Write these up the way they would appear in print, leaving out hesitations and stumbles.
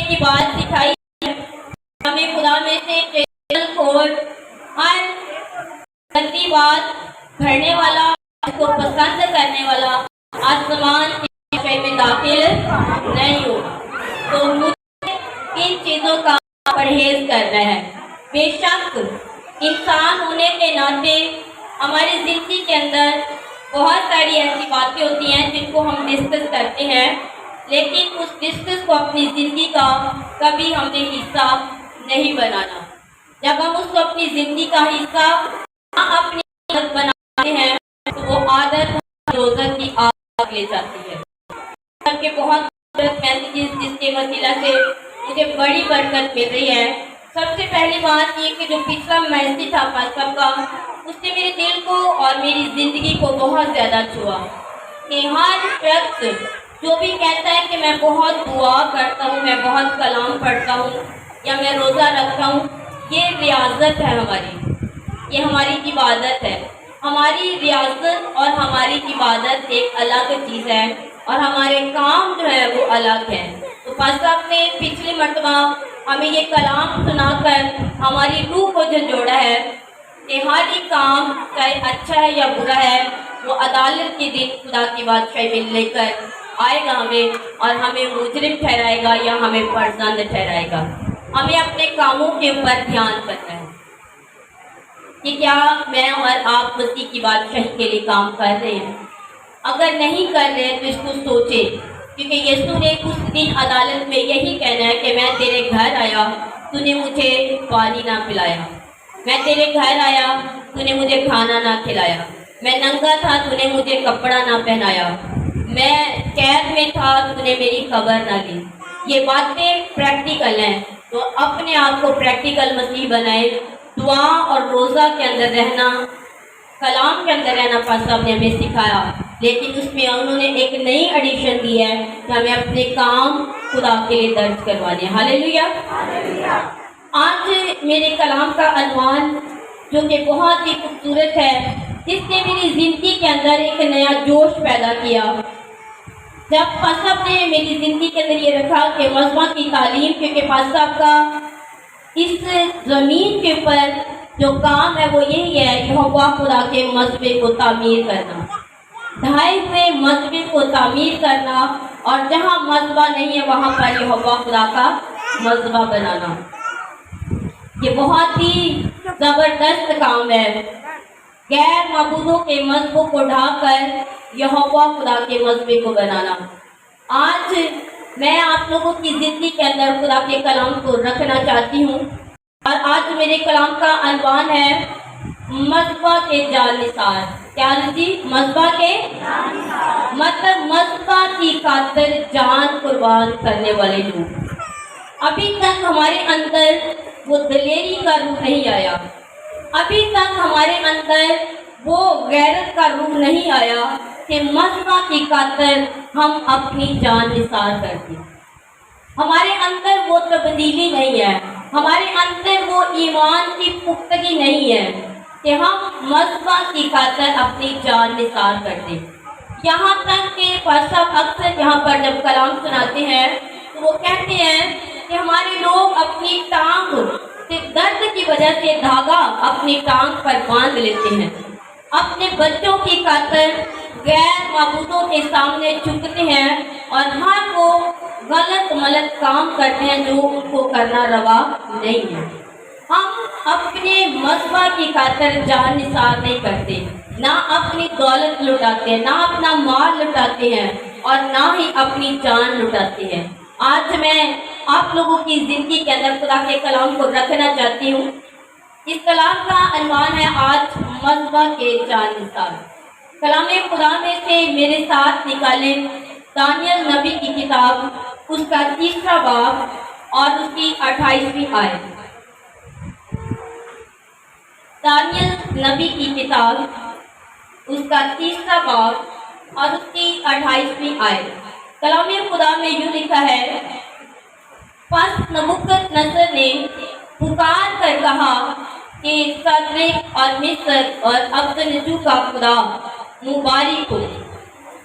की बात सिखाई है। हमें खुदा में से चैतल खोल हर गंदी बात भरने वाला, इसको पसंद करने वाला आसमान के विषय में दाखिल नहीं हो। तो मुझे इन चीज़ों का परहेज करना है। बेशक इंसान होने के नाते हमारी ज़िंदगी के अंदर बहुत सारी ऐसी बातें होती हैं जिनको हम डिस्कस करते हैं, लेकिन उस डिस्कस को अपनी ज़िंदगी का कभी हमने हिस्सा नहीं बनाना। जब हम उसको अपनी ज़िंदगी का हिस्सा अपनी आदत बनाते हैं तो वो आदत रोज़ा की आग ले जाती है। सबके बहुत मैसेजेस जिसके वसीला से मुझे बड़ी बरकत मिल रही है। सबसे पहली बात ये कि जो पिछला मैसेज था पास्टर का, उसने मेरे दिल को और मेरी ज़िंदगी को बहुत ज़्यादा छुआ कि हर शख्स जो भी कहता है कि मैं बहुत दुआ करता हूँ, मैं बहुत कलाम पढ़ता हूँ या मैं रोज़ा रखता हूँ, ये रियाजत है हमारी, ये हमारी इबादत है। हमारी रियाजत और हमारी इबादत एक अलग चीज़ है और हमारे काम जो है वो अलग है। तो पास्टर साहब ने पिछली मरतबा हमें ये कलाम सुनाकर हमारी रूह को झंझोड़ा है कि हर एक काम चाहे अच्छा है या बुरा है, वो अदालत के दिन खुदा की बादशाही में लेकर आएगा हमें और हमें मुजरिम ठहराएगा या हमें फर्जंद ठहराएगा। हमें अपने कामों के ऊपर ध्यान करना है कि क्या मैं और आप मसीह की बादशाही के लिए काम कर रहे हैं। अगर नहीं कर रहे तो इसको सोचें, क्योंकि यीशु ने उस दिन अदालत में यही कहना है कि मैं तेरे घर आया, तूने मुझे पानी ना पिलाया, मैं तेरे घर आया, तूने मुझे खाना ना खिलाया, मैं नंगा था, तूने मुझे कपड़ा ना पहनाया, मैं कैद में था, तूने मेरी खबर ना ली। ये बातें प्रैक्टिकल हैं, तो अपने आप को प्रैक्टिकल मसीह बनाए। दुआ और रोज़ा के अंदर रहना, कलाम के अंदर रहना पास्टर साहब ने हमें सिखाया, लेकिन उसमें उन्होंने एक नई एडिशन दी है कि हमें अपने काम खुदा के लिए दर्ज करवाने। हालेलुया। आज मेरे कलाम का अनवान जो कि बहुत ही खूबसूरत है, जिसने मेरी ज़िंदगी के अंदर एक नया जोश पैदा किया। जब पास्टर साहब ने मेरी ज़िंदगी के अंदर ये रखा कि मज़मा की तालीम, क्योंकि पास्टर साहब का इस ज़मीन के ऊपर जो काम है वो यही है, यहोवा खुदा के मज़बे को तामीर करना, ढाए हुए मज़बे को तामीर करना, और जहाँ मज़बा नहीं है वहाँ पर यहोवा खुदा का मज़बा बनाना। ये बहुत ही ज़बरदस्त काम है। गैर मबूदों के मज़बों को ढाकर यहोवा खुदा के मज़बे को बनाना। आज मैं आप लोगों की ज़िंदगी के अंदर खुदा के कलाम को रखना चाहती हूँ, और आज मेरे कलाम का अनवान है मज़बा के जानिसार। क्या जी? मज़बा के मतलब मज़बा की खातिर जान कुर्बान करने वाले लोग। अभी तक हमारे अंदर वो दिलेरी का रूह नहीं आया, अभी तक हमारे अंदर वो गैरत का रूह नहीं आया कि मज़बा की खातिर हम अपनी जान निसार कर दें। हमारे अंदर वो तब्दीली नहीं है, हमारे अंदर वो ईमान की पुख्तगी नहीं है कि हम मज़बा की खातिर अपनी जान निसार कर दें। यहाँ तक कि पास्टर साहब अक्सर यहाँ पर जब कलाम सुनाते हैं तो वो कहते हैं कि हमारे लोग अपनी टांग से दर्द की वजह से धागा अपनी टांग पर बांध लेते हैं, अपने बच्चों की खातिर गैर माबूदों के सामने झुकते हैं और हर वो गलत मलत काम करते हैं जो उनको करना रवा नहीं है। हम अपने मज़बा की खातिर जान निसार नहीं करते, ना अपनी दौलत लुटाते हैं, ना अपना माल लुटाते हैं और ना ही अपनी जान लुटाते हैं। आज मैं आप लोगों की ज़िंदगी के अंदर खुदा के कलाम को रखना चाहती हूँ। इस कलाम का अनवान है आज मज़बा के जान निसार। कलाम खुदा में से मेरे साथ निकाले दानियल नबी की किताब, उसका 3 बाब और उसकी 28वीं आयत। दानियल नबी की किताब, उसका 3 बाब और उसकी 28वीं आयत। कलाम खुदा में यूँ लिखा है, पस नबूकदनेस्सर ने पुकार कर कहा कि सदरक और मिस्र और अब्दनगो का खुदा मुबारक हो,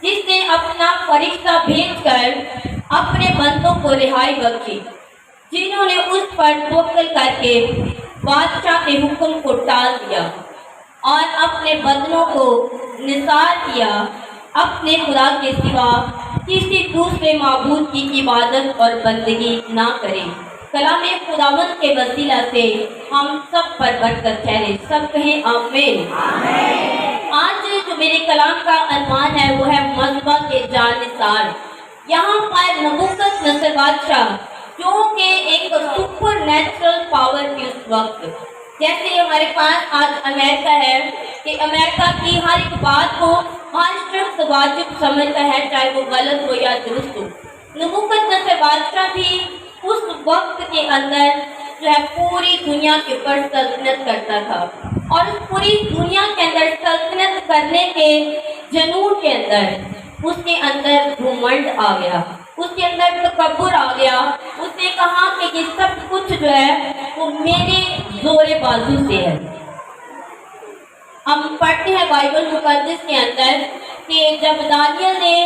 जिसने अपना फरिश्ता भेजकर अपने बंदों को रिहाई बख्शी जिन्होंने उस पर तवक्कुल करके बादशाह के हुक्म को टाल दिया और अपने बदनों को निसार किया, अपने खुदा के सिवा किसी दूसरे माबूद की इबादत और बंदगी ना करें। कलाम खुदावंद के वसीला से हम सब पर बरकत ठहरे। सब कहें आमीन। आज जो मेरे कलाम का अनवान है वो है मज़बा के जानिसार। यहाँ पर नबूकदनेस्सर बादशाह जो कि एक सुपर नेचुरल पावर थी उस वक्त, जैसे हमारे पास आज अमेरिका है कि अमेरिका की हर एक बात को हर शख्स वाजिब समझता है, चाहे वो गलत हो या दुरुस्त हो। नबूकदनेस्सर बादशाह भी उस वक्त के अंदर जो है पूरी दुनिया के ऊपर सल्तनत करता था, और उस पूरी दुनिया के अंदर सल्तनत करने के जनून के अंदर उसके अंदर घमंड आ गया, उसके अंदर तकब्बुर आ गया। उसने कहा कि ये सब कुछ जो है वो मेरे जोरे बाजू से है। हम पढ़ते हैं बाइबल मुकद्दस के अंदर कि जब दानियल ने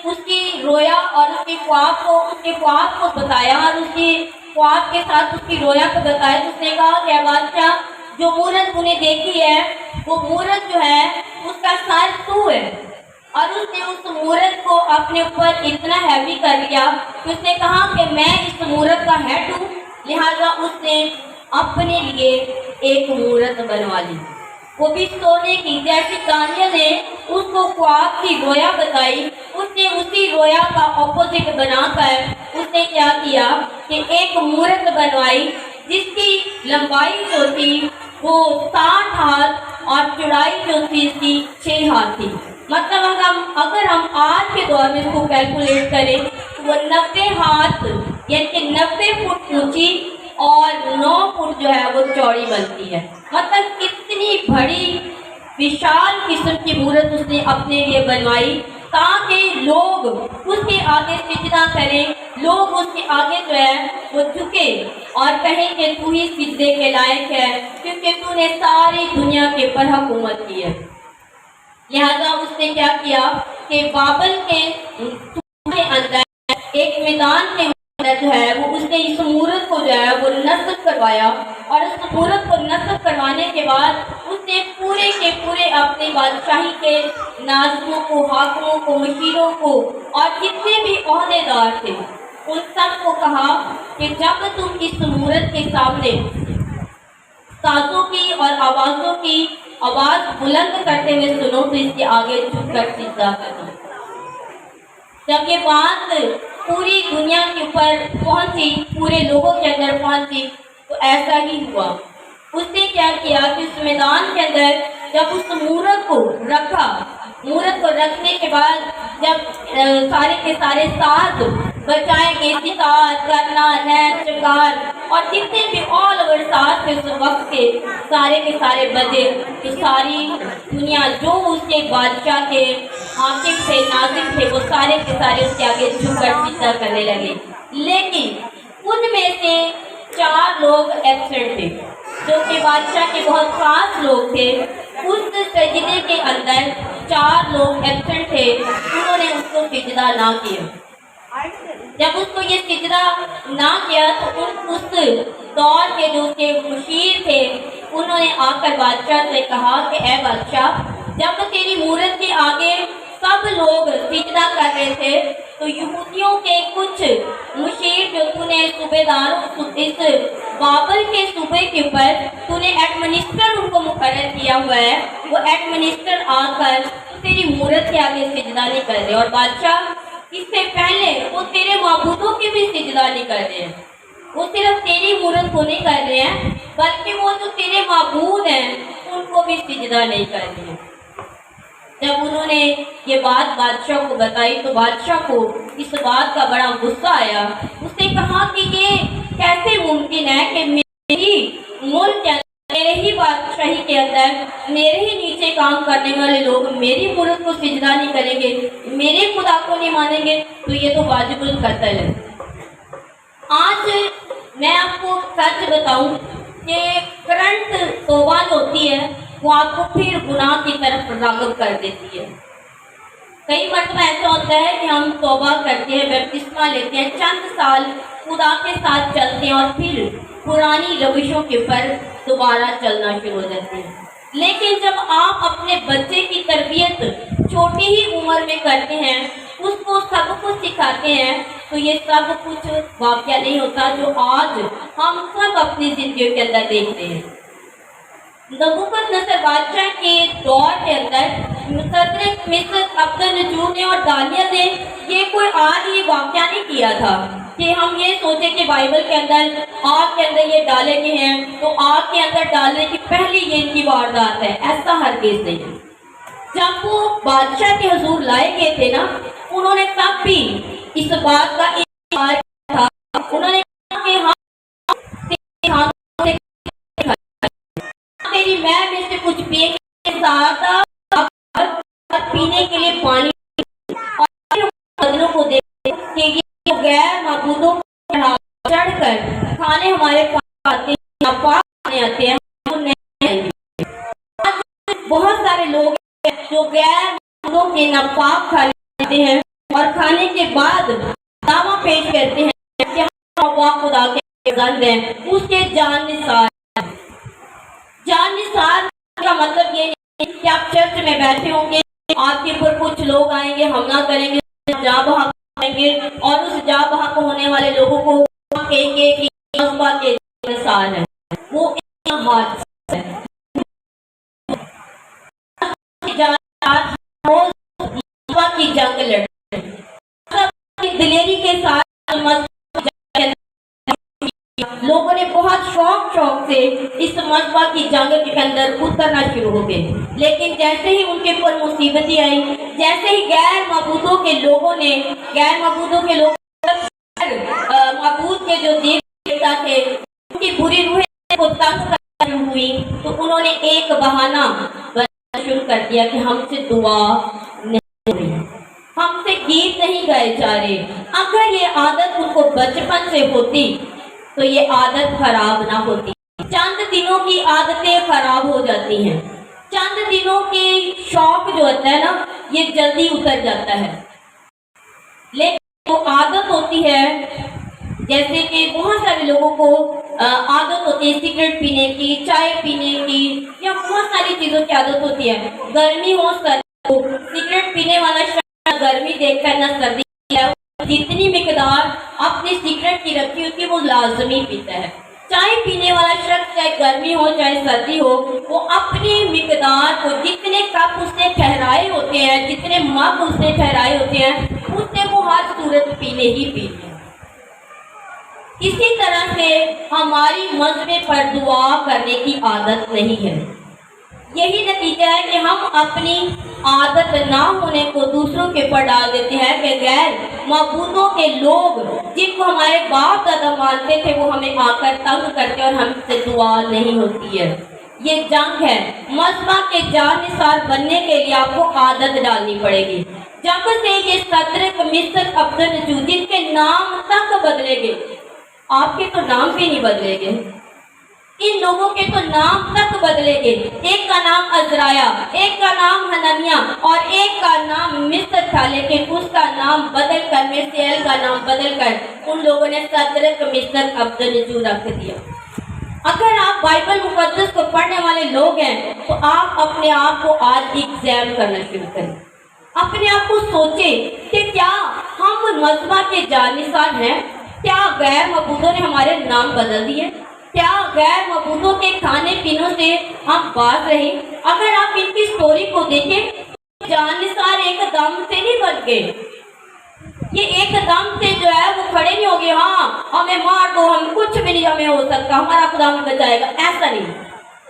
उसकी रोया और उसके ख्वाब को बताया और उसके ख्वाब के साथ उसकी रोया को बताया, तो उसने कहा कि बादशाह, जो मूरत तूने देखी है वो मूरत जो है उसका सर तू है। और उसने उस मूरत को अपने ऊपर इतना हैवी कर लिया कि उसने कहा कि मैं इस मूरत का हेड हूँ, लिहाजा उसने अपने लिए एक मूरत बनवा ली, वो भी सोने की। जैसे दानियल ने उसको ख्वाब की रोया बताई, उसने उसी रोया का ऑपोजिट बनाकर उसने क्या किया कि एक मूरत बनवाई जिसकी लंबाई जो थी वो 60 हाथ और चौड़ाई जो थी 6 हाथ थी। मतलब अगर हम आज के दौर में इसको कैलकुलेट करें तो वो 90 हाथ यानी कि 90 फुट ऊंची और 9 फुट जो है वो चौड़ी बनती है। मतलब कितनी बड़ी विशाल किस्म की मूरत उसने अपने लिए बनवाई ताकि लोग उसके आगे सिजदा करें, लोग उसके आगे जो है वो झुके और कहें कि तू ही सिजदे के लायक है, क्योंकि तूने सारी दुनिया के ऊपर हुकूमत की है। लिहाजा उसने क्या किया कि बाबल के अंदर एक मैदान के अंदर जो है वो उसने इस मूरत को जो है वो नस्ब करवाया, और इस मूरत को नस्ब करवाने के बाद उसने पूरे के पूरे अपने बादशाही के नाज़िमों को, हाकिमों को, मशीरों को और जितने भी ओहदेदार थे उन सब को कहा कि जब तुम इस मूरत के सामने साजों की और आवाज़ों की आवाज़ बुलंद करते हुए सुनो तो इसके आगे झुककर सिजदा करो। जब ये बात पूरी दुनिया के ऊपर पहुंची, पूरे लोगों के अंदर पहुंची, तो ऐसा ही हुआ। उसने क्या किया कि उस मैदान के अंदर जब उस मूरत को रखा, मूरत को रखने के बाद जब सारे के सारे साथ बचाएंगे, सितार, करना, नैन, चकार और जितने भी ऑल ओवर साथ थे उस वक्त के सारे बजे, कि सारी दुनिया जो उसके बादशाह के हाकिम थे, नाज़िम थे, वो सारे के सारे उसके आगे झुककर सिजदा करने लगे। लेकिन उनमें से 4 लोग एब्सेंट थे जो कि बादशाह के बहुत खास लोग थे। उस सजदे के अंदर 4 लोग एब्सेंट थे, उन्होंने उसको सिजदा ना किया। जब उसको ये सिजदा ना किया तो उस दौर के जो उसके मुशीर थे उन्होंने आकर बादशाह से कहा कि ए बादशाह, जब तेरी मूरत के आगे सब लोग सिजदा कर रहे थे तो यहूदियों के कुछ मुशीर जो तूने सूबेदारों इस बाबल के सूबे के ऊपर तूने एडमिनिस्टर उनको मुकर्रर किया हुआ है, वो एडमिनिस्टर आकर तेरी मूरत के आगे सिजदा नहीं कर रहे, और बादशाह इससे पहले वो तेरे माबूदों की भी सिजदा नहीं कर रहे हैं, वो सिर्फ तेरी मूरत को नहीं कर रहे हैं बल्कि वो जो तेरे माबूद हैं उनको भी सिजदा नहीं कर रहे हैं। जब उन्होंने ये बात बादशाह को बताई तो बादशाह को इस बात का बड़ा गुस्सा आया। उसने कहा कि ये कैसे मुमकिन है कि मेरी मुल्क के अंदर, मेरे ही बादशाही के अंदर मेरे ही नीचे काम करने वाले लोग मेरी मूरत को सिजदा नहीं करेंगे, मेरे खुदा को नहीं मानेंगे, तो ये तो वाजिबुल कत्ल है। आज मैं आपको सच बताऊं कि करंट तौबा होती है वो आपको फिर गुनाह की तरफ राग़िब कर देती है। कई मरतबा ऐसा होता है कि हम तौबा करते हैं, बपतिस्मा लेते हैं, चंद साल خدا کے ساتھ چلتے ہیں اور پھر پرانی روشوں کے پر دوبارہ چلنا شروع ہو جاتے ہیں۔ لیکن جب آپ اپنے بچے کی تربیت چھوٹی ہی عمر میں کرتے ہیں، اس کو سب کچھ سکھاتے ہیں، تو یہ سب کچھ واقعہ نہیں ہوتا جو آج ہم سب اپنی زندگیوں کے اندر دیکھتے ہیں۔ نبوکدنصر بادشاہ کے دور کے اندر صدرک، مسک، عبدالنجور نے اور دانیال نے یہ کوئی آج یہ واقعہ نہیں کیا تھا کہ ہم یہ سوچیں کہ بائبل کے اندر آگ کے اندر یہ ڈالے گئے ہیں تو آگ کے اندر ڈالنے کی پہلی یہ ان کی واردات ہے، ایسا ہرگز نہیں ہے۔ جب وہ بادشاہ کے حضور لائے گئے تھے نا، انہوں نے تب بھی اس بات کا انکار تھا، انہوں نے کہا کہ ہم میری میں سے کچھ پیے کے ساتھ پینے کے لیے پانی اور بدنوں کو دیکھتے کہ یہ غیر معبودوں کو چڑھ کر کھانے ہمارے پاس آتے ہیں، پاک آتے ہیں، ہم نہیں آئیں گے۔ بہت سارے لوگ ہیں جو غیر معبودوں کے ناپاک کھانے لیتے ہیں اور کھانے کے بعد دعویٰ پیش کرتے ہیں کہ ہم خدا کے فرزند ہیں، اس کے جان نثار۔ جان نثار کا مطلب یہ نہیں کہ آپ چرچ میں بیٹھے ہوں گے، آپ کے اوپر کچھ لوگ آئیں گے، حملہ کریں گے، جاں بحق کریں گے اور اس جاں بحق ہونے والے لوگوں کو کہیں گے کہ مذبح کے نثار ہیں۔ وہ ایک حادثہ ہے۔ مذبح کی جنگ لڑتے ہیں، دلیری کے ساتھ لوگوں نے بہت شوق سے اس مذبح کی جنگ کے اندر اترنا شروع ہو گئے، لیکن جیسے ہی ان کے اوپر مصیبتیں آئی، جیسے ہی غیر معبودوں کے لوگ معبود کے جو دیوتا تھے ان کی بری روحیں کو تنگ کرنی ہوئی، تو انہوں نے ایک بہانہ بنانا شروع کر دیا کہ ہم سے دعا نہیں ہو رہی، ہم سے گیت نہیں گائے جا رہے۔ اگر یہ عادت ان کو بچپن سے ہوتی تو یہ عادت خراب نہ ہوتی۔ چند دنوں کی عادتیں خراب ہو جاتی ہیں، چند دنوں کی شوق جو ہوتا ہے نا یہ جلدی اتر جاتا ہے، لیکن وہ عادت ہوتی ہے، جیسے کہ بہت سارے لوگوں کو عادت ہوتی ہے سگریٹ پینے کی، چائے پینے کی، یا بہت ساری چیزوں کی عادت ہوتی ہے، گرمی ہو سردی ہو، سگریٹ پینے والا شخص گرمی دیکھ کر نہ سردی ہے، جتنی مقدار اپنی سگریٹ کی رکھی ہوتی ہے وہ لازمی پیتا ہے۔ چائے پینے والا شخص چاہے گرمی ہو چاہے سردی ہو، وہ اپنی مقدار کو جتنے کپ اس نے ٹھہرائے ہوتے ہیں، جتنے مگ اس نے ٹھہرائے ہوتے ہیں، اس نے وہ ہر صورت پینے ہی پینے۔ اسی طرح سے ہماری مذہب پر دعا کرنے کی عادت نہیں ہے۔ یہی نتیجہ ہے کہ ہم اپنی عادت نہ ہونے کو دوسروں کے اوپر ڈال دیتے ہیں کہ غیر معبودوں کے لوگ جن کو ہمارے باپ دادا مانتے تھے وہ ہمیں آ کر تنگ کرتے اور ہم سے دعا نہیں ہوتی ہے۔ یہ جنگ ہے، مذبح کے جان نثار بننے کے لیے آپ کو عادت ڈالنی پڑے گی۔ جب سے یہ صدرک، مسک، عبدالنجور جن کے نام تک بدلے گے، آپ کے تو نام بھی نہیں بدلے گے، ان لوگوں کے تو نام تک بدلے گے۔ ایک کا نام عزرایہ، ایک کا نام حنانیہ اور ایک کا نام مصر تھا، لیکن اس کا نام بدل کر، میسیل کا نام بدل کر ان لوگوں نے صدرک، مسک، عبدالنجور رکھ دیا۔ اگر آپ بائبل مقدس کو پڑھنے والے لوگ ہیں تو آپ اپنے آپ کو آج ایگزام کرنا شروع کریں، اپنے آپ کو سوچیں کہ کیا ہم مذبح کے جانثار ہیں؟ کیا غیر معبودوں نے ہمارے نام بدل دیے؟ کیا غیر معبودوں کے کھانے پینوں سے ہم باز رہے؟ اگر آپ ان کی سٹوری کو دیکھیں، جانثار ایک دم سے نہیں بن گئے، یہ ایک دم سے جو ہے وہ کھڑے نہیں ہو گئے، ہاں ہمیں مار دو، ہم کچھ بھی نہیں ہمیں ہو سکتا، ہمارا خدا ہمیں بچائے گا، ایسا نہیں۔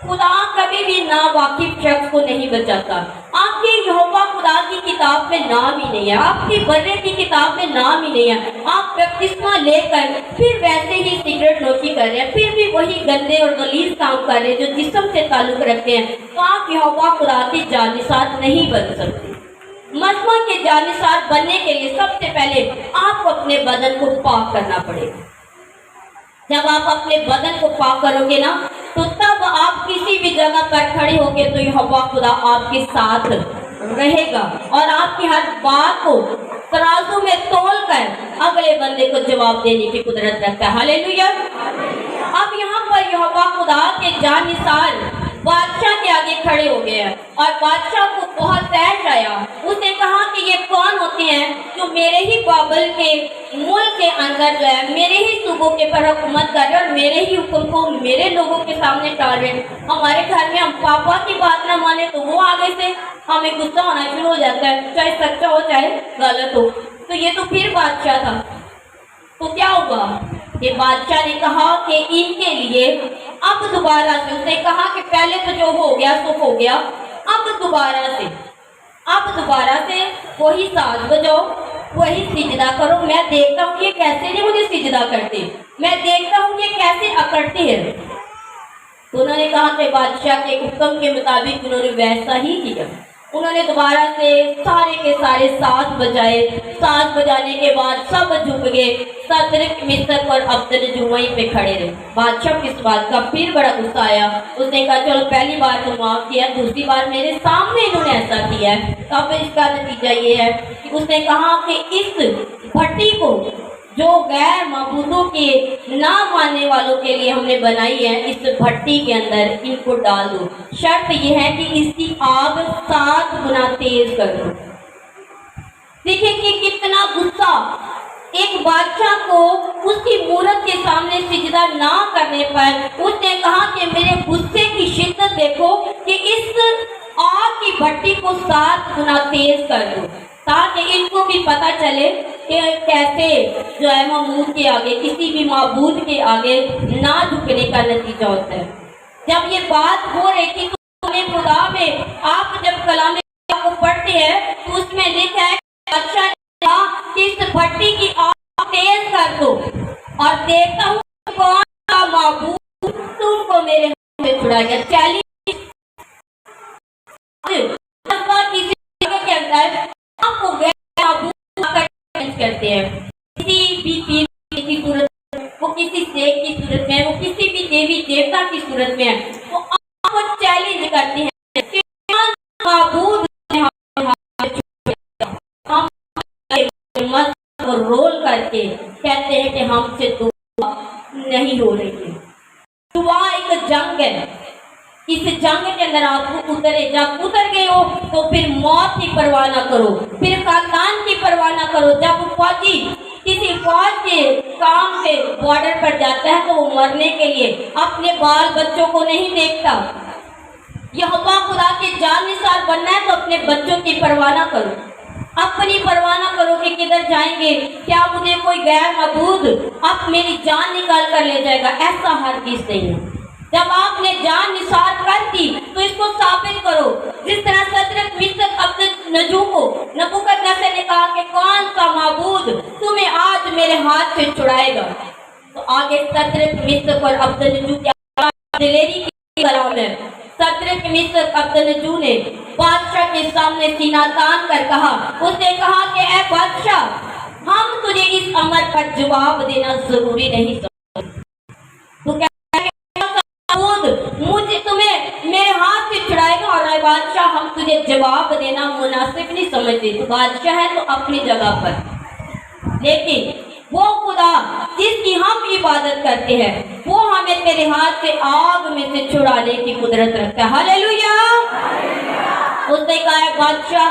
خدا کبھی بھی ناواقف شخص کو نہیں بچاتا۔ آپ کی یہوہ خدا کی کتاب میں نام ہی نہیں ہے، آپ کی برے کی کتاب میں نام ہی نہیں ہے۔ آپ بپتسمہ لے کر پھر ویسے ہی سگریٹ نوشی کر رہے ہیں، پھر بھی وہی گندے اور غلیظ کام کر رہے ہیں جو جسم سے تعلق رکھتے ہیں، تو آپ یہوہ خدا کے جانثار نہیں بن سکتے۔ مذبح کے جانثار بننے کے لیے سب سے پہلے آپ کو اپنے بدن کو پاک کرنا پڑے گا۔ جب آپ اپنے بدن کو پاک کرو گے نا تو تب آپ کسی بھی جگہ پر کھڑے ہو گے تو یہوہ خدا آپ کے ساتھ رہے گا اور آپ کی ہر بات کو तराजू में तोल कर अगले बंदे को जवाब देने की कुदरत रखता है। हालेलुया। अब यहाँ पर यहोवा खुदा के जानिसार बादशाह के आगे खड़े हो गए हैं और बादशाह को बहुत तैश आया। उसने कहा कि ये कौन होते हैं जो मेरे ही बाबल के मुल्क के अंदर जो है मेरे ही सूबों के पर हुकूमत कर रहे और मेरे ही हुक्म को मेरे लोगों के सामने टाल रहे। हमारे घर में हम पापा की बात ना माने तो वो आगे से हमें गुस्सा होना शुरू हो जाता है, चाहे सच्चा हो चाहे गलत हो। तो ये तो फिर बादशाह था, तो क्या होगा? ये बादशाह ने कहा कि इनके लिए अब दोबारा से, उसने कहा कि पहले तो जो हो गया सो हो गया, अब दोबारा से वही साज बजाओ, वही सिजदा करो। मैं देखता हूँ ये कैसे नहीं मुझे सिजदा करते, मैं देखता हूँ ये कैसे अकड़ते हैं। तो उन्होंने कहा कि बादशाह के हुक्म के मुताबिक उन्होंने वैसा ही किया। उन्होंने दोबारा से सारे के सारे साज बजाए। साज बजाने के बाद सब झुक गए। सदरक मिस्र और अब्दुल वहीं पे खड़े रहे। बादशाह किस बात का फिर बड़ा गुस्सा आया। उसने कहा चलो पहली बार तो माफ किया, दूसरी बार मेरे सामने इन्होंने ऐसा किया है। अब इसका नतीजा ये है कि उसने कहा कि इस भट्टी को जो गैर मबूदों के ना मानने वालों के लिए हमने बनाई है, इस भट्टी के अंदर इनको डाल दो। शर्त यह है कि इसकी आग 7 गुना तेज कर दो। देखिए कि कितना गुस्सा एक बादशाह को उसकी मूरत के सामने सिजदा ना करने पर। उसने कहा कि मेरे गुस्से की शिद्दत देखो कि इस आग की भट्टी को 7 गुना तेज कर दो, ताकि इनको भी पता चले कि कैसे जो है महमूद के आगे, किसी भी माबूद के आगे ना झुकने का नतीजा होता है। जब ये बात हो रही थी तो खुदा में आप जब कलाम को पढ़ते हैं तो उसमें लिखा है अच्छा इस भट्टी की आग तेज कर दो और देखता हूँ कौन सा माबूद तुमको मेरे हाथ से छुड़ाएगा। 40 के अंदर आपको करते हैं किसी भी पीर की सूरत, वो किसी शेख की सूरत में, वो किसी भी देवी देवता की सूरत में है, वो आपको चैलेंज करते हैं कि माबूद हम रोल करके कहते हैं कि हमसे दुआ नहीं हो रही है। दुआ एक जंग है, इस जंग के अंदर आपको उतरे, जब उतर गए हो तो फिर मौत की परवाह ना करो, फिर खानदान की परवाह ना करो। जब फौजी किसी फौज के काम से बॉर्डर पर जाता है तो वो मरने के लिए अपने बाल बच्चों को नहीं देखता। यहोवा खुदा के जानिसार बनना है तो अपने बच्चों की परवाह ना करो, अपनी परवाह ना करो कि किधर जाएंगे, क्या मुझे कोई गैर मबूद अब मेरी जान निकाल कर ले जाएगा। ऐसा हरगिज़ नहीं है। जब आपने जान निसार कर दी तो इसको साबित करो। जिस तरह सदरक मिस्र अब्दुल को नबूकदनेस्सर ने कहा कि कौन सा माबूद तुम्हें आज मेरे हाथ से छुड़ाएगा, तो आगे सदरक मिस्र और अब्दुल दिलेरी की कलाम है। सदरक मिस्र अब्दुल ने बादशाह के सामने सीना तान कर कहा, उसने कहा कि ऐ बादशाह, हम तुझे इस अमर पर जवाब देना जरूरी नहीं समझते। तो मुझे तुम्हें मेरे हाथ से छुड़ाएगा और बादशाह हम तुझे जवाब देना मुनासिब नहीं समझते। तो बादशाह है तो अपनी जगह पर, लेकिन वो खुदा जिसकी हम इबादत करते हैं वो हमें तेरे हाथ से आग में से छुड़ाने की कुदरत रखता है। हालेलुया। उसने कहा है बादशाह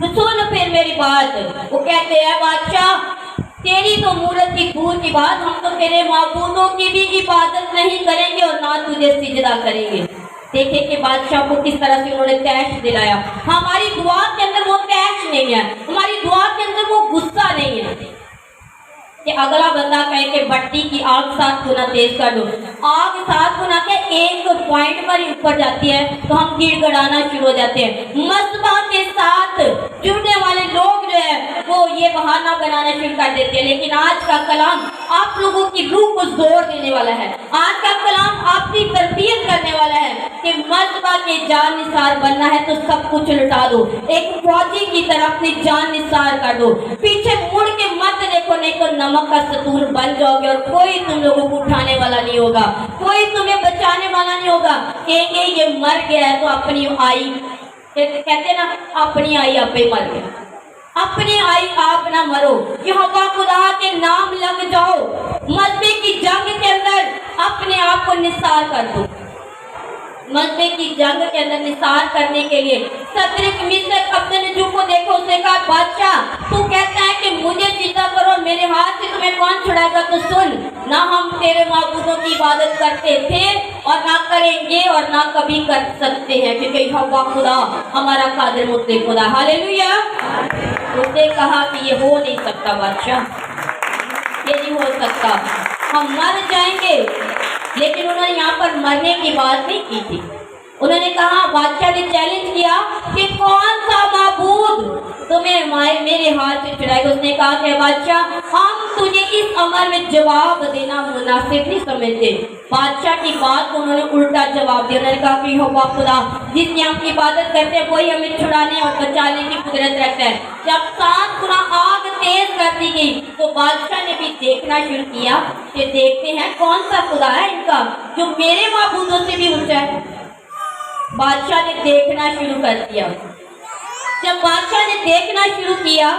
सुन फिर मेरी बात। वो कहते हैं बादशाह तेरी तो मूरत की दूर की बात, हम तो तेरे माबूदों की भी इबादत नहीं करेंगे और ना तुझे सिजदा करेंगे। देखे कि बादशाह को किस तरह से उन्होंने तैश दिलाया। हमारी दुआ के अंदर वो तैश नहीं है, हमारी दुआ के अंदर वो गुस्सा नहीं है कि अगला बंदा कहे कि भट्टी की आग 7 गुना तेज कर दो। आग 7 गुना के एक पॉइंट पर ही ऊपर जाती है तो हम गिड़गड़ाना शुरू हो जाते हैं। मस्बा के साथ जुड़ने वाले लोग जो है वो ये बहाना बनाना शुरू कर देते हैं। लेकिन आज का कलाम आप लोगों की रूह को जोर देने वाला है। आज का कलाम आपकी तरबियत करने वाला है कि मस्बा के जान निसार बनना है तो सब कुछ लुटा दो। एक फौजी की तरह अपनी जान निसार कर दो, पीछे मुड़ के मत देखो, नहीं तो नमक का सतूर बन जाओगे और कोई तुम लोगों को उठाने वाला नहीं होगा, कोई तुम्हें बचाने वाला नहीं होगा। कहेंगे ये मर गया है तो अपनी आई, कहते ना अपनी आई आपे मर गया। अपने आई आप ना मरो, यहोवा खुदा के नाम लग जाओ, मजबे की जंग के अंदर अपने आप को निसार कर दो। मजबे की जंग के अंदर निसार करने के लिए सदरक मिस्र अब्दनजू को देखो, उसने कहा बादशाह तू कहता है कि मुझे सीधा करो, मेरे हाथ से तुम्हें कौन छुड़ाएगा? तो सुन, ना हम तेरे माबूदों की इबादत करते थे और ना करेंगे और ना कभी कर सकते हैं, क्योंकि यहोवा खुदा हमारा कादिर मुतलक खुदा। हालेलुया। उसने कहा कि ये हो नहीं सकता बादशाह, ये नहीं हो सकता, हम मर जाएंगे। लेकिन उन्होंने यहाँ पर मरने की बात नहीं की थी। उन्होंने कहा, बादशाह ने चैलेंज किया कि कौन सा माबूद तुम्हें मेरे हाथ से छुड़ाएगा? उसने कहा कि बादशाह हम तुझे इस अमर में जवाब देना मुनासिब नहीं समझते। बादशाह की बात को उन्होंने उल्टा जवाब दिया। उन्होंने कहा कि यहोवा खुदा जिसकी हम इबादत करते हैं वही हमें छुड़ाने और बचाने की कुदरत रखता है। जब 7 गुना आग तेज कर दी गई तो बादशाह ने भी देखना शुरू किया कि देखते हैं कौन सा खुदा है इनका जो मेरे माबूदों से भी ऊंचा है। बादशाह ने देखना शुरू कर दिया। जब बादशाह ने देखना शुरू किया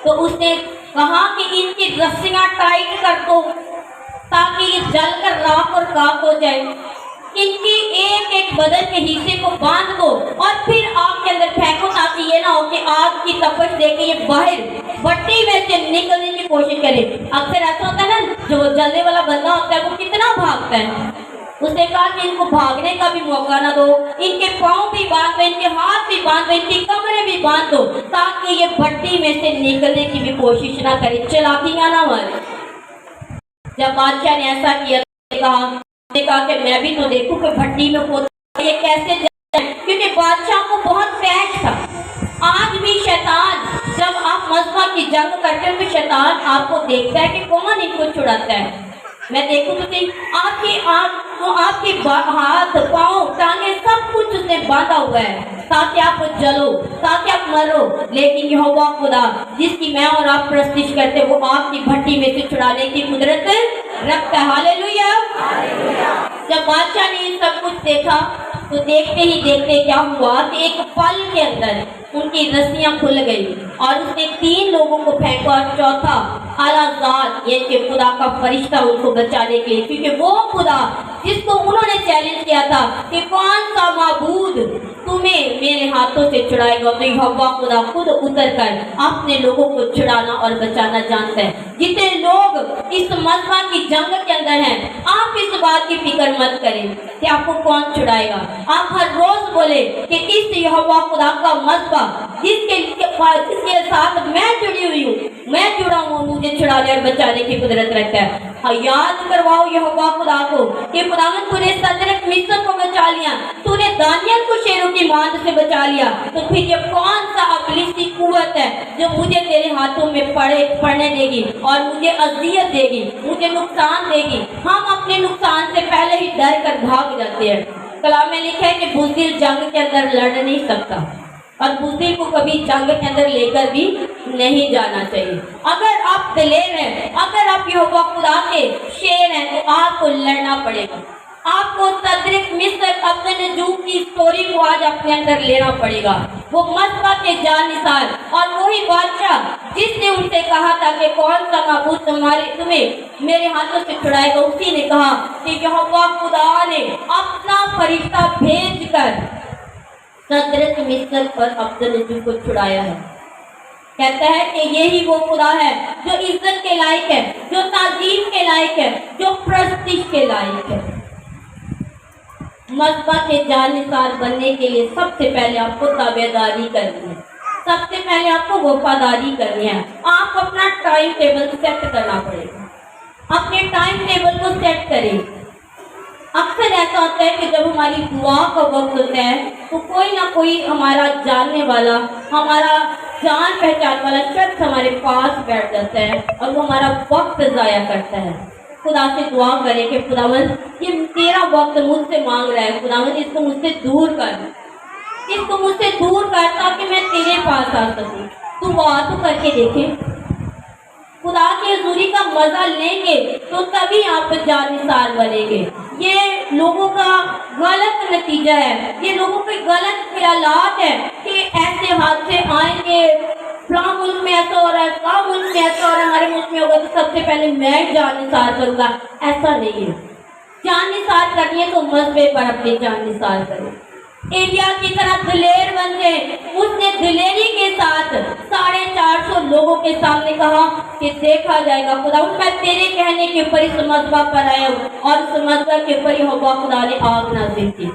तो उसने कहा कि इनकी रस्सियां टाइट कर दो ताकि ये जलकर राख और खाक हो जाए। इनकी एक एक बदन के हिस्से को बांध दो और फिर आग के अंदर फेंको ताकि ये ना हो कि आग की तपश देके ये बाहर भट्टी में से निकलने की कोशिश करे। अक्सर ऐसा होता है ना, जो जलने वाला बंदा होता है वो कितना भागता है। उसने कहा कि इनको भागने का भी मौका ना दो, इनके पाँव भी बांध दो, इनके हाथ भी बांध दो, इनकी कमरें भी बांध दो ताकि ये भट्टी में से निकलने की भी कोशिश ना करे, चलाकियां ना मारे। जब बादशाह ने ऐसा किया कहा कि मैं भी तो देखूं कि भट्टी में ये कैसे जाए, क्योंकि बादशाह को बहुत पैश था। आज भी शैतान जब आप मजमा की जंग करते हो तो शैतान आपको देखता है कि कौन इनको छुड़ाता है। मैं देखूं तो सही, आपके हाथ पाँव टांगे सब कुछ उसने बांधा हुआ है ताकि आप जलो, ताकि आप मरो। लेकिन यहोवा खुदा जिसकी मैं और आप प्रस्तिश करते हैं वो आपकी भट्टी में से छुड़ाने की कुदरत रखता है। हालेलुया। जब बादशाह ने ये सब कुछ देखा तो देखते ही देखते क्या हुआ कि एक पल के अंदर उनकी रस्सियां खुल गई और उसने 3 लोगों को फेंका और चौथा आलाजात ये कि खुदा का फरिश्ता उनको बचाने के लिए, क्योंकि वो खुदा जिसको उन्होंने चैलेंज किया था कि कौन सा माबूद तुम्हें मेरे हाथों से छुड़ाएगा, तो यहोवा खुदा खुद उतर कर अपने लोगों को छुड़ाना और बचाना जानता है। जितने लोग इस मजमा की जंग के अंदर हैं, आप इस बात की फिक्र मत करें कि आपको कौन छुड़ाएगा। आप हर रोज बोले कि इस यहोवा खुदा का मजमा जिसके साथ मैं जुड़ी हुई हूँ, मैं जुड़ा हूँ, मुझे छुड़ाने और बचाने की कुदरत रखता है। याद करवाओ यहोवा खुदा को कि खुदावंद तूने सदरक मिस्र को बचा लिया, तूने दानियल को शेरों की मांद से बचा लिया, तो फिर ये कौन सा अबलीसी कुव्वत है जो मुझे तेरे हाथों में पड़ने देगी और मुझे अजियत देगी, मुझे नुकसान देगी। हम अपने नुकसान से पहले ही डर कर भाग जाते हैं। कलाम में लिखा है कि बुज़दिल जंग के अंदर लड़ नहीं सकता और बुज़दिल को कभी जंग के अंदर लेकर भी नहीं जाना चाहिए। अगर आप दिलेर हैं, अगर आप यहोवा खुदा के शेर हैं तो आपको लड़ना पड़ेगा। आपको सदरक मिस्र अब्दनजू की स्टोरी को आज अपने अंदर लेना पड़ेगा। वो मजमा के जानिसार और वही बादशाह जिसने उनसे कहा था कि कौन सा माबूद तुम्हें मेरे हाथों से छुड़ाएगा, उसी ने कहा कि यहोवा खुदा ने अपना फरिश्ता भेज कर सदरक मिस्र और अब्दनजू को छुड़ाया है। कहता है कि यही वो खुदा है जो इज्जत के लायक है, जो ताजीम के लायक है, जो प्रस्तिश के लायक है। मजमा के जानिसार बनने के लिए सबसे पहले आपको ताबेदारी करनी है, सबसे पहले आपको वफादारी करनी है। आप अपना टाइम टेबल सेट करना पड़ेगा, अपने टाइम टेबल को सेट करें। अक्सर ऐसा होता है कि जब हमारी दुआ का वक्त होता है तो कोई ना कोई हमारा जानने वाला, हमारा जान पहचान वाला शख्स हमारे पास बैठ जाता है और वो हमारा वक्त ज़ाया करता है। खुदा से दुआ करें कि खुदावंद ये तेरा वक्त मुझसे मांग रहा है, खुदावंद इसको मुझसे दूर कर, इसको मुझसे दूर कर ताकि मैं तेरे पास आ सकूं। तू दुआ तो करके देखें। खुदा की हजूरी का मजा लेंगे तो तभी आप जानिसार बनेंगे। ये लोगों का गलत नतीजा है, ये लोगों के गलत ख्यालात है कि ऐसे हादसे आएंगे, फलां मुल्क में ऐसा हो रहा है, फलां मुल्क में ऐसा हो रहा है, हमारे मुल्क में होगा तो सबसे पहले मैं जान निसार करूंगा। ऐसा नहीं है। जान निसार करनी है तो मजबे पर अपनी जान निसार करें। एलिया की तरह दिलेर बन गए। उसने दिलेरी के साथ 450 लोगों के सामने कहा कि देखा जाएगा खुदा, मैं तेरे कहने के ऊपर इस मजबा पर आया हूँ, और इस मजबा के ऊपर ही होगा खुदा ने आग नाज़िल की।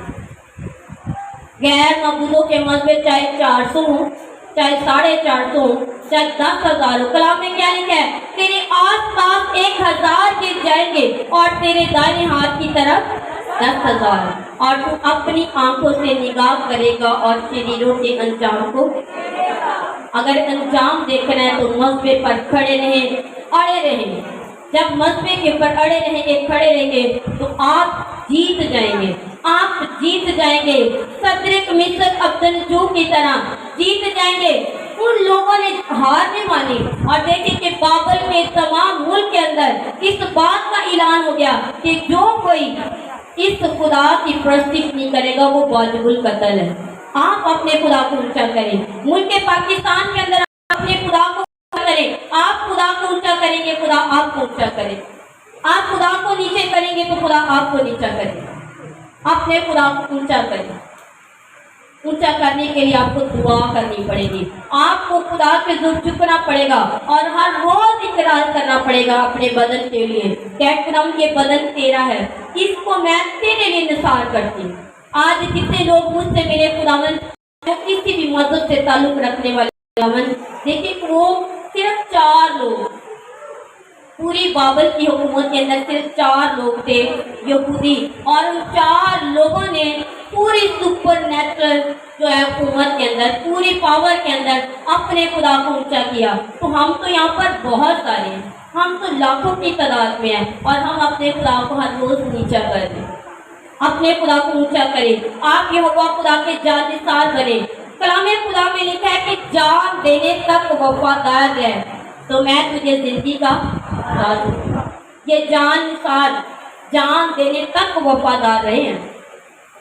गैर मबूदों के मजबे चाहे 400 हो, चाहे 450 हो, चाहे 10,000 हो, कलाम में क्या लिखा है? तेरे आस पास 1000 गिर जाएंगे और तेरे दाहिने हाथ की तरफ 10,000, और तू अपनी आंखों से निगाह करेगा और शरीरों के अंजाम को। अगर अंजाम देखना है तो मजबे पर खड़े रहें, अड़े रहें। जब मजबे के ऊपर अड़े रहेंगे, खड़े रहेंगे, तो आप जीत जाएंगे, आप जीत जाएंगे। सदरक मिसक अब्दनजू की तरह जीत जाएंगे। उन लोगों ने हार नहीं मानी, और देखे कि बाबल के तमाम मुल्क के अंदर इस बात का ऐलान हो गया कि जो कोई इस खुदा की परस्तिश नहीं करेगा वो वाजिबुल कत्ल है। आप अपने खुदा को ऊंचा करें। मुल्क पाकिस्तान के अंदर अपने खुदा को ऊंचा करें। आप खुदा को ऊंचा करेंगे, खुदा आपको ऊंचा करे। आप खुदा को नीचे करेंगे तो खुदा आपको नीचा करेगा। अपने खुदा को ऊंचा करें। ऊंचा करने के लिए आपको दुआ करनी पड़ेगी, आपको खुदा के झुकना पड़ेगा, और हर रोज इकरार करना पड़ेगा अपने बदन के लिए। कहम ये बदन तेरा है, इसको मैं तेरे लिए निसार करती हूँ। आज कितने लोग मुझसे मिले खुदावन, किसी भी मजहब से ताल्लुक रखने वाले खुदावन, देखिए वो सिर्फ 4 लोग, पूरी बाबल की हुकूमत के अंदर सिर्फ 4 लोग थे यहूदी, और उन 4 लोगों ने पूरी सुपर नेचुरल जो है हुकूमत के अंदर, पूरी पावर के अंदर अपने खुदा को ऊंचा किया। तो हम तो यहाँ पर बहुत सारे हैं, हम तो लाखों की तादाद में हैं, और हम अपने खुदा को हर रोज नीचा कर दें। अपने खुदा को ऊंचा करें। आप यहोवा खुदा के जानिसार बने। कलामे खुदा में लिखा है कि जान देने तक वफादार है तो मैं तुझे जिंदगी का राज दूंगा। ये जानिसार जान देने तक वफादार रहे हैं।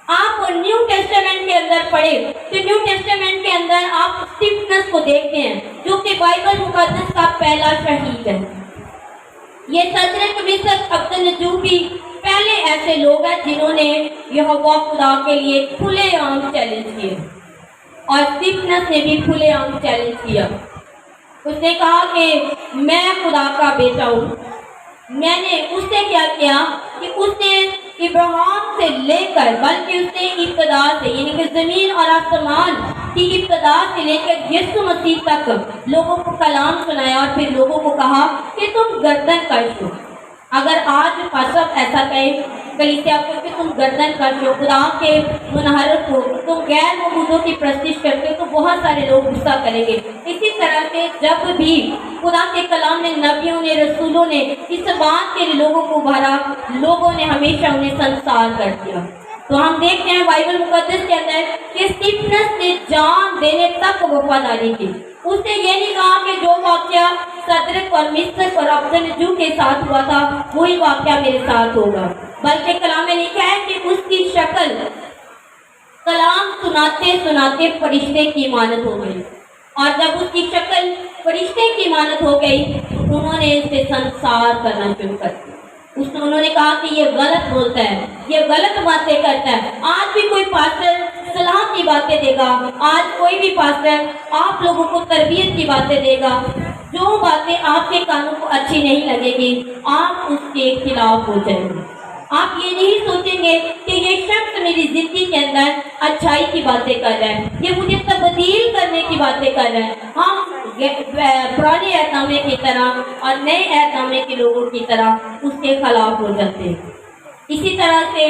आप न्यू टेस्टामेंट के अंदर पढ़े तो न्यू टेस्टामेंट के अंदर आप स्टीफनस को देखते हैं, जो कि बाइबल मुकद्दस का पहला शहीद है। ये सदरक मिसक अब्दनजू भी पहले ऐसे लोग हैं जिन्होंने यहोवा खुदा के लिए खुलेआम चैलेंज किए, और स्टीफनस ने भी खुलेआम चैलेंज किया। उसने कहा कि मैं खुदा का बेटा हूँ। मैंने उससे क्या किया कि उसने इब्राहिम से लेकर, बल्कि उसने इब्तदा से, यानी कि ज़मीन और आसमान की इब्तदा से लेकर यीशु मसीह तक लोगों को कलाम सुनाया, और फिर लोगों को कहा कि तुम गर्दन कश हो। अगर आज सब ऐसा कहे कलीसिया को कि तुम गर्दन कश हो, खुदा के मुनहरफ हो, तुम गैर मबूदों की प्रस्तिश करते हो, तो बहुत सारे लोग गुस्सा करेंगे। इसी तरह से जब भी खुदा के कलाम ने, नबियों ने, रसूलों ने इस बात के लिए लोगों को उभारा, लोगों ने हमेशा उन्हें संसार कर दिया। तो हम देखते हैं बाइबल मुकद्दस के अंदर कि स्टीफनस ने जान देने तक वफादारी की। उसने ये नहीं कहा कि जो वाक़या सदरक और मिसक और अब्दनजू के साथ हुआ था वही वाक़या मेरे साथ होगा, बल्कि कलाम में लिखा है कि उसकी शक्ल कलाम सुनाते सुनाते फरिश्ते की मानत हो गई, और जब उसकी शक्ल फरिश्ते की मानत हो गई तो उन्होंने इसे संसार करना शुरू कर दिया। उन्होंने कहा कि ये गलत बोलता है, ये गलत बातें करता है। आज भी कोई पास्टर सलाह की बातें देगा, आज कोई भी पास्टर आप लोगों को तरबियत की बातें देगा, जो बातें आपके कानों को अच्छी नहीं लगेगी आप उसके खिलाफ हो जाएंगे। आप ये नहीं सोचेंगे कि ये शख्स मेरी जिंदगी के अंदर अच्छाई की बातें कर रहा है, ये मुझे तब्दील करने की बातें कर रहा है। हम पुराने एहतामे की तरह और नए एहतामे के लोगों की तरह उसके खिलाफ हो जाते हैं। इसी तरह से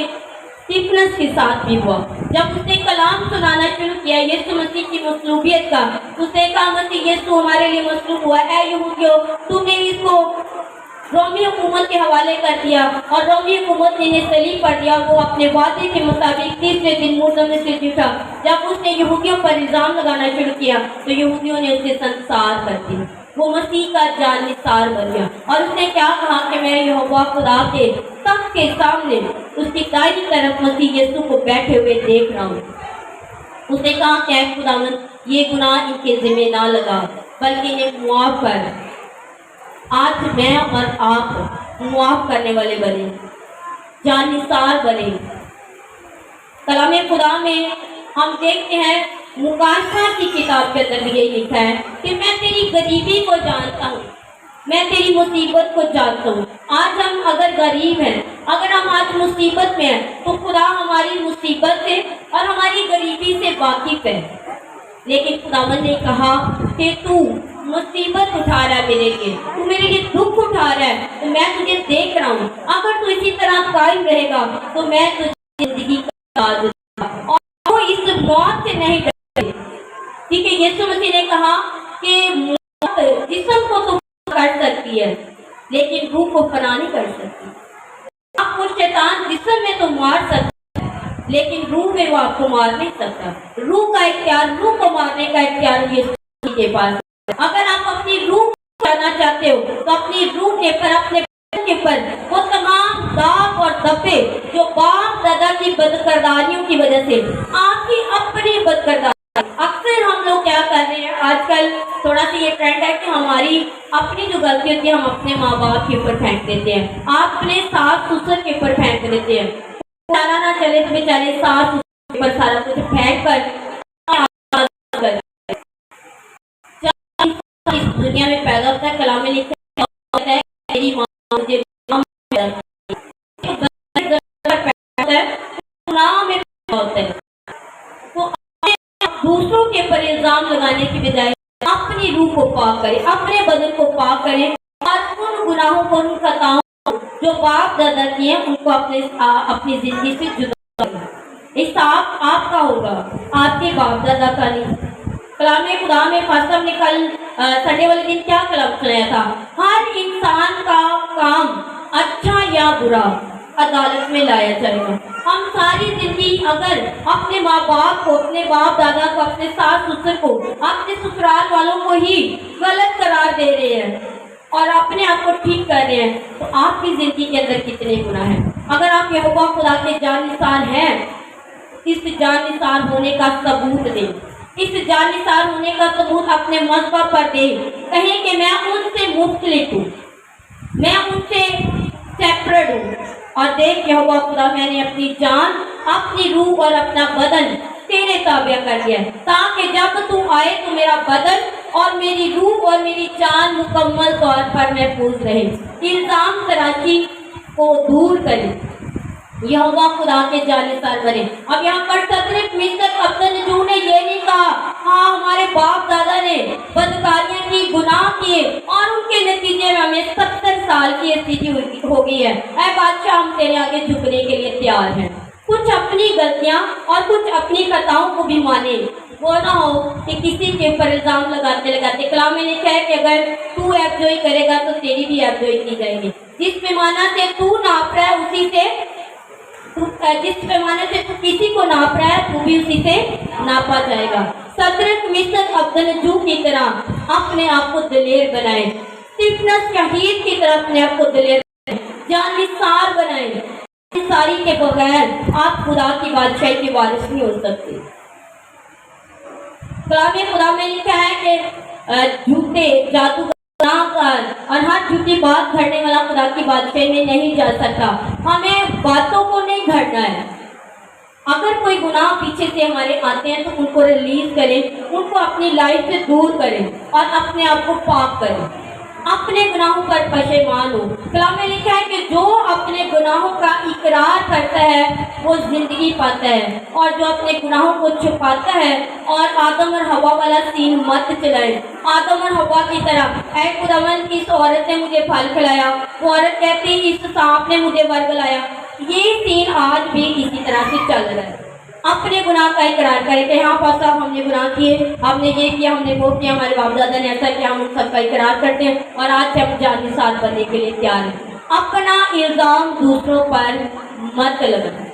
स्टीफनस के साथ भी हुआ। जब उसने कलाम सुनाना शुरू किया यीशु मसीह की मसलूबियत का, उसने कहा मसीह यीशु हमारे लिए मसलूब हुआ है, यहूदियों तुमने इसको रोमी हुकूमत के हवाले कर दिया, और रोमी हुकूमत ने इन्हें सलीब कर दिया। वो अपने वादे के मुताबिक तीसरे दिन मुर्दों में से उठा। जब उसने यहूदियों पर इल्ज़ाम लगाना शुरू किया तो यहूदियों ने उसे संसार कर दिया। वो मसीह का जानिसार बन गया, और उसने क्या कहा कि मैं यहोवा खुदा के तख्त के सामने उसकी दाहिनी तरफ मसीह यीशु को बैठे हुए देख रहा हूँ। उसने कहा कि खुदावंद ये गुनाह इनके ज़िम्मे ना लगा, بلکہ انہیں معاف کر۔ آج میں اور آپ معاف کرنے والے بنے، جان نثار بنے۔ کلام خدا میں ہم دیکھتے ہیں، مکاشفہ کی کتاب کے اندر بھی یہی لکھا ہے کہ میں تیری غریبی کو جانتا ہوں، میں تیری مصیبت کو جانتا ہوں۔ آج ہم اگر غریب ہیں، اگر ہم آج مصیبت میں ہیں، تو خدا ہماری مصیبت سے اور ہماری غریبی سے واقف ہے۔ لیکن خداوند نے کہا کہ تو مصیبت اٹھا رہا ہے میرے لیے، تو میرے لیے دکھ اٹھا رہا ہے، تو میں تجھے دیکھ رہا ہوں۔ اگر تو اسی طرح قائم رہے گا تو میں تجھے زندگی کا تاج دوں گا، اور وہ اس موت سے نہیں ڈرے۔ ٹھیک ہے، یسوع مسیح نے کہا کہ موت جسم کو تو کر سکتی ہے لیکن روح کو فنا نہیں کر سکتی۔ آپ کو شیطان جسم میں تو مار سکتا لیکن روح میں وہ آپ کو مار نہیں سکتا۔ روح کا اختیار، روح کو مارنے کا اختیار یسوع کے پاس ہے۔ اگر آپ اپنی روح کو جانا چاہتے ہو تو اپنی روح کے پر، اپنے بدن کے پر وہ تمام داغ اور دبے جو باپ دادا کی بدکرداریوں کی وجہ سے، آپ کی اپنی بدکرداری، اکثر ہم لوگ کیا کر رہے ہیں آج کل، تھوڑا سا یہ ٹرینڈ ہے کہ ہماری اپنی جو غلطی ہوتی ہے ہم اپنے ماں باپ کے اوپر پھینک دیتے ہیں، آپ اپنے ساس سسر کے اوپر پھینک دیتے ہیں۔ پتا نہ چلے تو بیچارے ساس سسر پر سارا کچھ پھینک کر اس دنیا میں پیدا ہوتا ہے۔ کلام میں لکھا ہے میری ماں مجھے تو دوسروں کے پر الزام لگانے کی بجائے اپنی روح کو پاک کرے، اپنے بدن کو پاک کرے، اور ان گناہوں کو، ان خطاؤں جو باپ دادا کی ہیں ان کو اپنی زندگی سے جدا کرے۔ حساب آپ کا ہوگا، آپ کے باپ دادا کا نہیں۔ کلام خدا میں فاصل نے کل سنڈے والے دن کیا کلام سنایا تھا؟ ہر انسان کا کام اچھا یا برا عدالت میں لایا جائے گا۔ ہم ساری زندگی اگر اپنے ماں باپ کو، اپنے باپ دادا کو، اپنے ساس سسر کو، اپنے سسرال والوں کو ہی غلط قرار دے رہے ہیں اور اپنے آپ کو ٹھیک کر رہے ہیں، تو آپ کی زندگی کے اندر کتنے گناہ ہیں۔ اگر آپ یہوہ خدا کے جان نثار ہیں، اس جان نثار ہونے کا ثبوت دیں، اس جان نثار ہونے کا ثبوت اپنے مذہب پر دیں، کہیں کہ میں ان سے مختلف ہوں، میں ان سے سیپریٹ ہوں، اور دیکھ یہوہ خدا میں نے اپنی جان، اپنی روح اور اپنا بدن تیرے تابع کر دیا ہے، تاکہ جب تو آئے تو میرا بدن اور میری روح اور میری جان مکمل طور پر محفوظ رہے۔ الزام تراشی کو دور کرے، یہوہ خدا کے جان نثار بنے۔ اب یہاں پر صدرک میشک ابدنجو نے یہ نہیں کہا ہاں ہمارے باپ دادا نے بدکاریاں کی، گناہ کیے، اور ان کے نتیجے میں ہمیں 70 سال کی استھتی ہو گئی ہے، اے بادشاہ ہم تیرے آگے جھکنے کے لیے تیار ہیں۔ کچھ اپنی غلطیاں اور کچھ اپنی خطاؤں کو بھی مانے، وہ نہ ہو کہ کسی کے اوپر الزام لگاتے کلام میں لکھا ہے کہ اگر تو عیب جوئی کرے گا تو تیری بھی عیب جوئی کی جائے گی۔ جس پیمانہ سے تو ناپ رہا ہے اسی سے، جس پیمانے سے تو کسی کو ناپ رہا ہے تو بھی اسی سے ناپا جائے گا۔ صدرک میشک ابدنجو کی طرح اپنے آپ کو دلیر بنائے، سٹیفنس شہید کی طرح اپنے آپ کو دلیر بنائے، جان نثار بنائے۔ نثاری کے بغیر آپ خدا کی بادشاہی کے وارث نہیں ہو سکتے۔ کلام خدا میں لکھا ہے کہ جھوٹے، جادوگر اور ہر جھوٹی بات گھڑنے والا خدا کی بادشاہی میں نہیں جا سکتا۔ ہمیں باتوں کو نہیں گھڑنا ہے۔ اگر کوئی گناہ پیچھے سے ہمارے آتے ہیں تو ان کو ریلیز کریں، ان کو اپنی لائف سے دور کریں اور اپنے آپ کو پاک کریں، اپنے گناہوں پر پشیمان ہو۔ کلام میں لکھا ہے کہ جو اپنے گناہوں کا اقرار کرتا ہے وہ زندگی پاتا ہے، اور جو اپنے گناہوں کو چھپاتا ہے، اور آدم اور حوا والا سین مت چلائے۔ آدم اور حوا کی طرح اے خداوند اس عورت نے مجھے پھل کھلایا، وہ عورت کہتی اس سانپ نے مجھے ورگلایا۔ یہ سین آج بھی اسی طرح سے چل رہا ہے۔ اپنے گناہ کا اقرار کرے کہ ہاں پاسا ہم نے گناہ کیے، ہم نے یہ کیا، ہم نے وہ کیا، ہمارے باپ دادا نے ایسا کیا، ہم ان سب کا اقرار کرتے ہیں اور آج سے ہم جان نثار بننے کے لیے تیار ہیں۔ اپنا الزام دوسروں پر مت لگائیں،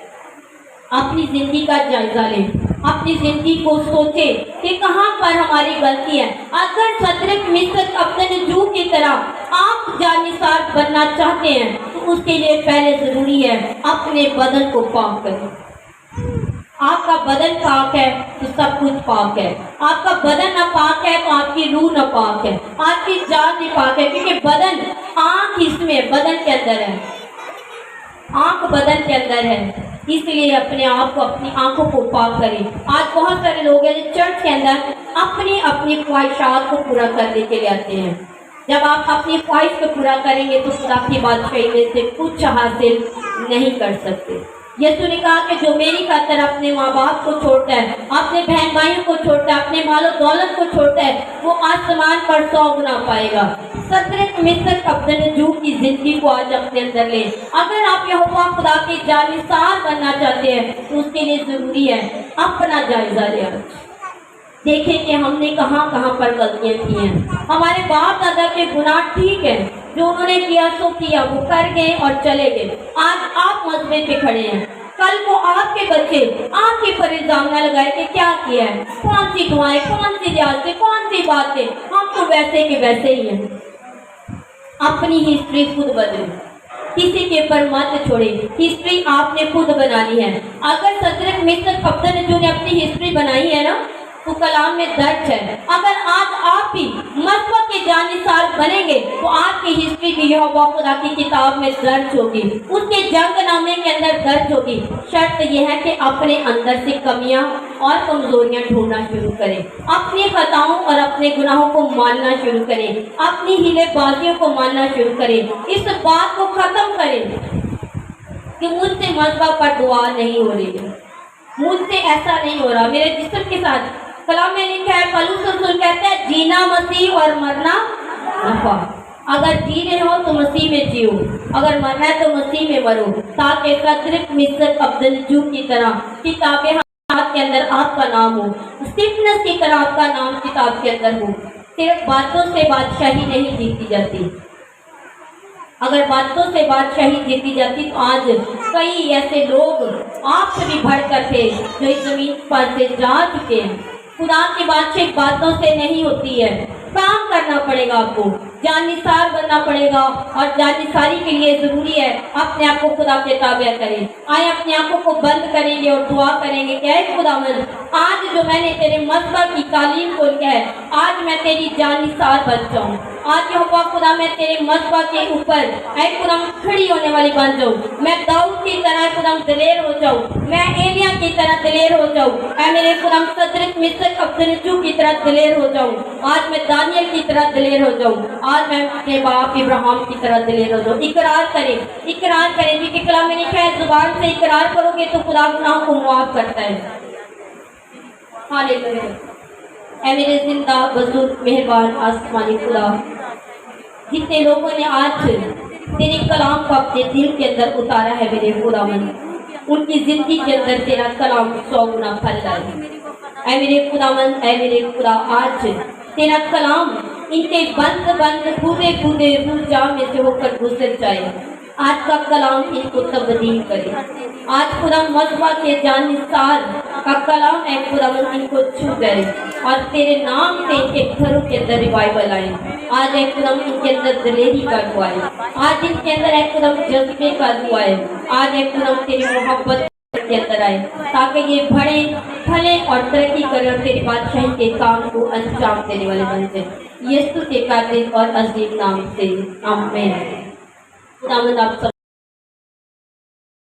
اپنی زندگی کا جائزہ لیں، اپنی زندگی کو سوچیں کہ کہاں پر ہماری غلطی ہے۔ اگر صدرک میشک ابدنجو کی طرح آپ جان نثار بننا چاہتے ہیں تو اس کے لیے پہلے ضروری ہے اپنے بدن کو پاک کریں، آپ کا بدن پاک ہے تو سب کچھ پاک ہے. آپ کا بدن نہ پاک ہے تو آپ کی روح نہ پاک ہے, آپ کی جان بھی پاک ہے, کیونکہ بدن آنکھ اس میں بدن کے اندر ہے, آنکھ بدن کے اندر ہے. اس لیے اپنے آپ کو, اپنی آنکھوں کو پاک کریں. آج بہت سارے لوگ ہیں جو چرچ کے اندر اپنی اپنی خواہشات کو پورا کرنے کے لیے آتے ہیں. جب آپ اپنی خواہش کو پورا کریں گے تو خدا کی بادشاہی میں سے کچھ حاصل نہیں کر سکتے. یسوع نے کہا کہ جو میری خاطر اپنے ماں باپ کو چھوڑتا ہے, اپنے بہن بھائیوں کو چھوڑتا ہے, اپنے مال و دولت کو چھوڑتا ہے, وہ آسمان پر 100 گنا پائے گا. صدرت مصر عبدالنجو کی زندگی کو آج اپنے اندر لیں. اگر آپ یہوہ خدا کے جانثار بننا چاہتے ہیں تو اس کے لیے ضروری ہے اپنا جائزہ لیں. دیکھیں کہ ہم نے کہاں کہاں پر غلطیاں کی ہیں. ہمارے باپ دادا کے گناہ ٹھیک ہے, جو انہوں نے کیا سو کیا, وہ کر گئے اور چلے گئے. آج آپ مسئلے پہ کھڑے ہیں, کل کو آپ کے بچے آپ کے پر الزام نہ لگائے کہ کیا کیا ہے, کون سی دعائیں, کون سی ریاضتیں, کون سی باتیں, ہم تو ویسے کے ویسے ہی ہیں. اپنی ہسٹری خود بدلیں, کسی کے پر مت چھوڑے. ہسٹری آپ نے خود بنانی ہے. اگر صدرت مصر عبدالنجو نے اپنی ہسٹری بنائی ہے نا تو کلام میں درج ہے. اگر آج آپ بھی مسیح کے جانثار بنیں گے تو آپ کی ہسٹری بھی یہوہ خدا کی کتاب میں درج ہوگی, اس کے جنگ نامے کے اندر درج ہوگی. شرط یہ ہے کہ اپنے اندر سے کمیاں اور کمزوریاں ڈھونڈنا شروع کریں, اپنی خطاؤں اور اپنے گناہوں کو ماننا شروع کریں, اپنی ہیلے بازیوں کو ماننا شروع کریں. اس بات کو ختم کریں کہ مجھ سے مسیح پر دعا نہیں ہو رہی ہے, مجھ سے ایسا نہیں ہو رہا, میرے جسم کے ساتھ. کلام میں لکھا ہے, پولس رسول کہتا ہے جینا مسیح اور مرنا نفع. اگر جی رہے ہو تو مسیح میں جیو, اگر مرنا ہے تو مسیح میں مرو, تاکہ صدرت مصر عبدالنجو کی طرح کتاب ہاتھ کے اندر آپ کا نام ہو, اسٹیفنس کی طرح آپ کا نام کتاب کے اندر ہو. صرف باتوں سے بادشاہی نہیں جیتی جاتی. اگر باتوں سے بادشاہی جیتی جاتی تو آج کئی ایسے لوگ آپ سے بھی بڑھ کر تھے جو اس زمین پر سے جا چکے ہیں. خدا کی بادشاہی باتوں سے نہیں ہوتی ہے, کام کرنا پڑے گا, آپ کو جانثار بننا پڑے گا. اور جانثاری کے لیے ضروری ہے اپنے آپ کو خدا کے تابع کریں. آئے اپنی آنکھوں کو بند کریں گے اور دعا کریں گے کہ اے خداوند, آج جو میں نے تیرے مسیح کی تعلیم کو لیا ہے, آج میں تیری جانثار بن جاؤں. آج یہوہ خدا میں تیرے مسیح کے اوپر اے خدا کھڑی ہونے والی بن جاؤں. میں داؤد کی طرح خدا دلیر ہو جاؤں, میں ایلیا کی طرح دلیر ہو جاؤں. اے میرے خدا صدرت مصر عبدالنجو کی طرح دلیر ہو جاؤں. آج میں دانیل کی طرح دلیر ہو جاؤں. آج میں اپنے باپ ابراہیم کی طرح دلیر ہو جاؤں. اقرار کریں, اقرار کریں, کیونکہ کلام میں لکھا ہے زبان سے اقرار کرو گے تو خدا گناہوں کو معاف کرتا ہے. ہاللیلویا. اے میرے زندہ بزرگ مہربان آسمانی خدا, جتنے لوگوں نے آج تیرے کلام کو اپنے دل کے اندر اتارا ہے میرے خداوند, ان کی زندگی کے اندر تیرا کلام 100 گنا پھل لائے. اے میرے خداوند, اے میرے خدا, آج تیرا کلام ان کے بند بند بوڑھے بوڑھے روح جام میں سے ہو کر گزر جائے. آج کا کلام ان کو تبدیل کرے. آج خدا مسیح کے جانثار کا کلام اے خدا ان کو چھو گئے اور تیرے نام سے ان کے گھروں کے اندر ریوائول آئے. آج اے خدا ان کے اندر دلیری کا دعا ہے, آج ان کے اندر اے خدا جذبے کا دعا ہے. آج اے خدا تیری محبت کے اندر آئے تاکہ یہ بڑھے پھلے اور ترقی کرے اور تیری بادشاہی کے کام کو انجام دینے والے بن جائے. یسوع کے قادر اور عظیم نام سے آمین. خداوند آپ سب